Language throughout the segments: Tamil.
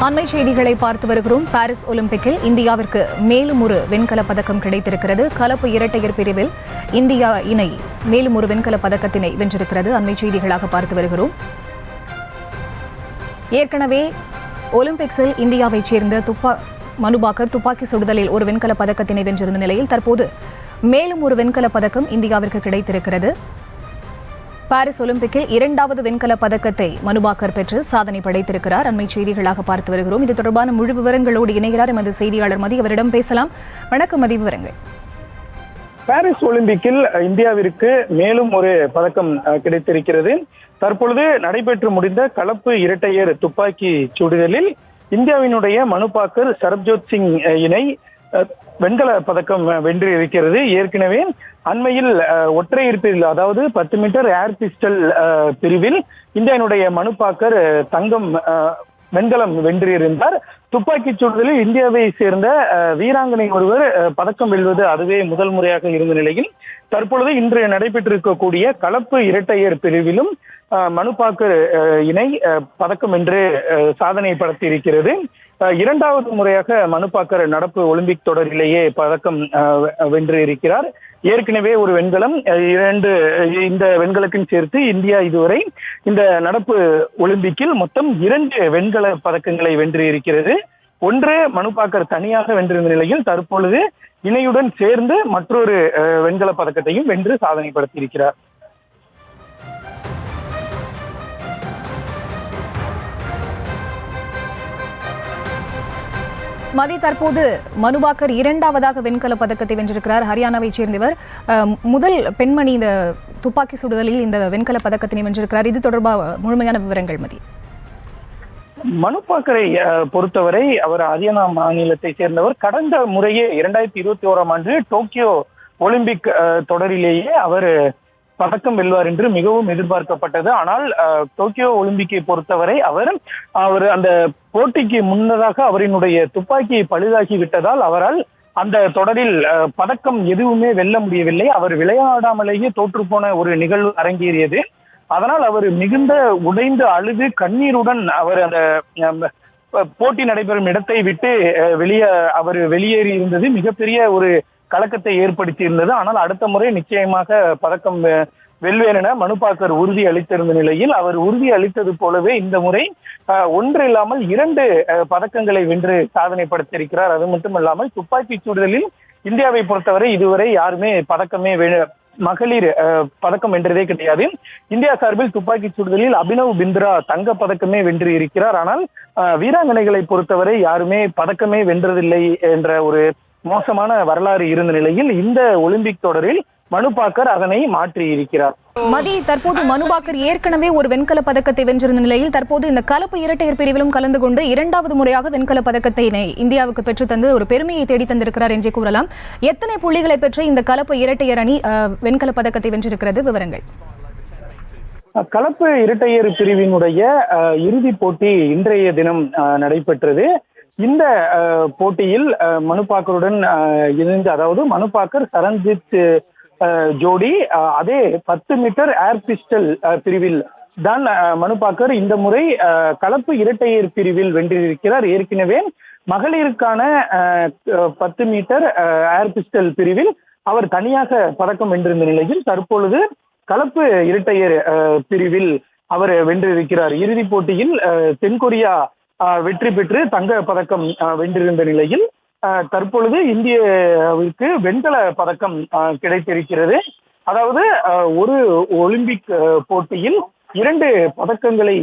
அண்மை செய்திகளை பார்த்து வருகிறோம். பாரிஸ் ஒலிம்பிக்கில் இந்தியாவிற்கு மேலும் ஒரு வெண்கலப் பதக்கம் கிடைத்திருக்கிறது. கலப்பு இரட்டையர் பிரிவில் இந்தியா இணை மேலும் ஒரு வெண்கலப் பதக்கத்தினை வென்றிருக்கிறது. அண்மை செய்திகளாக பார்த்து வருகிறோம். ஏற்கனவே ஒலிம்பிக்ஸில் இந்தியாவைச் சேர்ந்த மனுபாக்கர் துப்பாக்கி சுடுதலில் ஒரு வெண்கலப் பதக்கத்தினை வென்றிருந்த நிலையில் தற்போது மேலும் ஒரு வெண்கலப் பதக்கம் இந்தியாவிற்கு கிடைத்திருக்கிறது. பாரிஸ் ஒலிம்பிக்கில் இரண்டாவது வெண்கலப் பதக்கத்தை மனுபாக்கர் பெற்று சாதனை படைத்திருக்கிறார். அண்மை செய்திகளாக பார்த்து வருகிறோம். இது தொடர்பான முழு விவரங்களோடு இணைகிறார் எமது செய்தியாளர் மதி. அவரிடம் பேசலாம். வணக்கம் மதி, விவரங்கள். பாரிஸ் ஒலிம்பிக்கில் இந்தியாவிற்கு மேலும் ஒரு பதக்கம் கிடைத்திருக்கிறது. தற்பொழுது நடைபெற்று முடிந்த கலப்பு இரட்டையர் துப்பாக்கி சுடுதலில் இந்தியாவினுடைய மனுபாக்கர் சரப்ஜோத் சிங் இணை வெண்கல பதக்கம் வென்று இருக்கிறது. ஏற்கனவே அண்மையில் ஒற்றையர் பிரிவில், அதாவது 10 மீட்டர் ஏர் பிஸ்டல் பிரிவில் இந்தியாவினுடைய மனுபாக்கர் தங்கம் வெண்கலம் வென்றிருந்தார். துப்பாக்கி சுடுதலில் இந்தியாவை சேர்ந்த வீராங்கனை ஒருவர் பதக்கம் வெல்வது அதுவே முதல் முறையாக இருந்த நிலையில் தற்பொழுது இன்று நடைபெற்றிருக்கக்கூடிய கலப்பு இரட்டையர் பிரிவிலும் மனுபாக்கர் இணை பதக்கம் வென்று சாதனை படுத்தி இருக்கிறது. இரண்டாவது முறையாக மனுபாக்கர் நடப்பு ஒலிம்பிக் தொடரிலேயே பதக்கம் வென்று இருக்கிறார். ஏற்கனவே ஒரு வெண்கலம், இந்த வெண்கலத்தின் சேர்த்து இந்தியா இதுவரை இந்த நடப்பு ஒலிம்பிக்கில் மொத்தம் 2 வெண்கல பதக்கங்களை வென்று இருக்கிறது. ஒன்று மனுபாக்கர் தனியாக வென்றிருந்த நிலையில் தற்பொழுது இணையுடன் சேர்ந்து மற்றொரு வெண்கல பதக்கத்தையும் வென்று சாதனை படுத்தியிருக்கிறார். மதி, தற்போது மனுபாக்கர் இரண்டாவதாக வெண்கல பதக்கத்தை வென்றிருக்கிறார். ஹரியானாவைச் சேர்ந்தவர். முதல் பெண்மணி இந்த துப்பாக்கி சுடுதலில் இந்த வெண்கல பதக்கத்தினை வென்றிருக்கிறார். இது தொடர்பாக முழுமையான விவரங்கள் மதி. மனுபாக்கரை பொறுத்தவரை அவர் ஹரியானா மாநிலத்தை சேர்ந்தவர். கடந்த முறையே 2021ஆம் ஆண்டு டோக்கியோ ஒலிம்பிக் தொடரிலேயே அவர் பதக்கம் வெல்வார் என்று மிகவும் எதிர்பார்க்கப்பட்டது. ஆனால் டோக்கியோ ஒலிம்பிக்கை பொறுத்தவரை அவர் அந்த போட்டிக்கு முன்னதாக அவரினுடைய துப்பாக்கி பழுதாகி விட்டதால் அவரால் அந்த தொடரில் பதக்கம் எதுவுமே வெல்ல முடியவில்லை. அவர் விளையாடாமலேயே தோற்றுப்போன ஒரு நிகழ்வு அரங்கேறியது. அதனால் அவர் மிகுந்த உடைந்து அழுது கண்ணீருடன் அவர் அந்த போட்டி நடைபெறும் இடத்தை விட்டு வெளியேறி இருந்தது மிகப்பெரிய ஒரு கலக்கத்தை ஏற்படுத்தி இருந்தது. ஆனால் அடுத்த முறை நிச்சயமாக பதக்கம் வெல்வேன் என மனுபாக்கர் உறுதி அளித்திருந்த நிலையில் அவர் உறுதி அளித்தது போலவே இந்த முறை ஒன்று இல்லாமல் 2 பதக்கங்களை வென்று சாதனை படுத்தியிருக்கிறார். அது மட்டுமல்லாமல் துப்பாக்கி சுடுதலில் இந்தியாவை பொறுத்தவரை இதுவரை யாருமே மகளிர் பதக்கம் வென்றதே கிடையாது. இந்தியா சார்பில் துப்பாக்கி சுடுதலில் அபினவ் பிந்த்ரா தங்க பதக்கமே வென்று இருக்கிறார். ஆனால் வீராங்கனைகளை பொறுத்தவரை யாருமே பதக்கமே வென்றதில்லை என்ற ஒரு மோசமான வரலாறு இருந்த நிலையில் இந்த ஒலிம்பிக் தொடரில் மனுபாக்கர் அதனை மாற்றி இருக்கிறார். மதி, தற்போது மனுபாக்கர் ஏற்கனவே ஒரு வெண்கல பதக்கத்தை வென்றிருந்த நிலையில் தற்போது இந்த கலப்பு இரட்டையர் பிரிவிலும் கலந்து கொண்டு இரண்டாவது முறையாக வெண்கல பதக்கத்தை இந்தியாவுக்கு பெற்று தந்து ஒரு பெருமையை தேடி தந்திருக்கிறார் என்றே கூறலாம். எத்தனை புள்ளிகளை பெற்று இந்த கலப்பு இரட்டையர் அணி வெண்கல பதக்கத்தை வென்றிருக்கிறது? விவரங்கள். கலப்பு இரட்டையர் பிரிவினுடைய இறுதிப் போட்டி இன்றைய தினம் நடைபெற்றது. இந்த போட்டியில் மனுபாக்கருடன் இணைந்து, அதாவது மனுபாக்கர் சரண்ஜித் ஜோடி அதே 10 மீட்டர் ஏர் பிஸ்டல் பிரிவில் தான் மனுபாக்கர் இந்த முறை கலப்பு இரட்டையர் பிரிவில் வென்றிருக்கிறார். ஏற்கனவே மகளிருக்கான 10 மீட்டர் ஏர் பிஸ்டல் பிரிவில் அவர் தனியாக பதக்கம் வென்றிருந்த நிலையில் தற்பொழுது கலப்பு இரட்டையர் பிரிவில் அவர் வென்றிருக்கிறார். இறுதிப் போட்டியில் தென்கொரியா வெற்றி பெற்று தங்க பதக்கம் வென்றிருந்த நிலையில் தற்பொழுது இந்தியாவிற்கு வெண்கல பதக்கம் கிடைத்திருக்கிறது. அதாவது ஒரு ஒலிம்பிக் போட்டியில் 2 பதக்கங்களை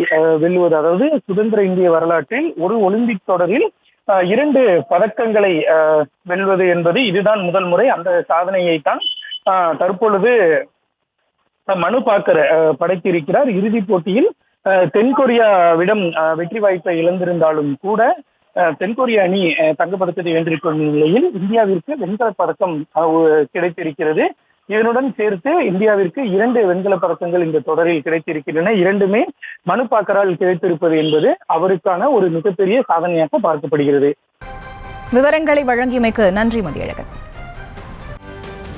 வெல்லுவது, அதாவது சுதந்திர இந்திய வரலாற்றில் ஒரு ஒலிம்பிக் தொடரில் 2 பதக்கங்களை வெல்வது என்பது இதுதான் முதல் முறை. அந்த சாதனையை தான் தற்பொழுது மனுபாக்கர் படைத்திருக்கிறார். இறுதிப் போட்டியில் தென்கொரியாவிடம் வெற்றி வாய்ப்பை இழந்திருந்தாலும் கூட தென்கொரிய அணி தங்கப்பதக்கத்தை வென்றிருக்கும் நிலையில் இந்தியாவிற்கு வெண்கல பதக்கம் கிடைத்திருக்கிறது. இதனுடன் சேர்த்து இந்தியாவிற்கு 2 வெண்கல பதக்கங்கள் இந்த தொடரில் கிடைத்திருக்கின்றன. 2மே மனுபாக்கரால் கிடைத்திருப்பது என்பது அவருக்கான ஒரு மிகப்பெரிய சாதனையாக பார்க்கப்படுகிறது. விவரங்களை வழங்கியமைக்கு நன்றி மதியழகன்.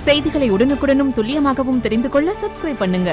செய்திகளை உடனுக்குடனும் துல்லியமாகவும் தெரிந்து கொள்ள சப்ஸ்கிரைப் பண்ணுங்க.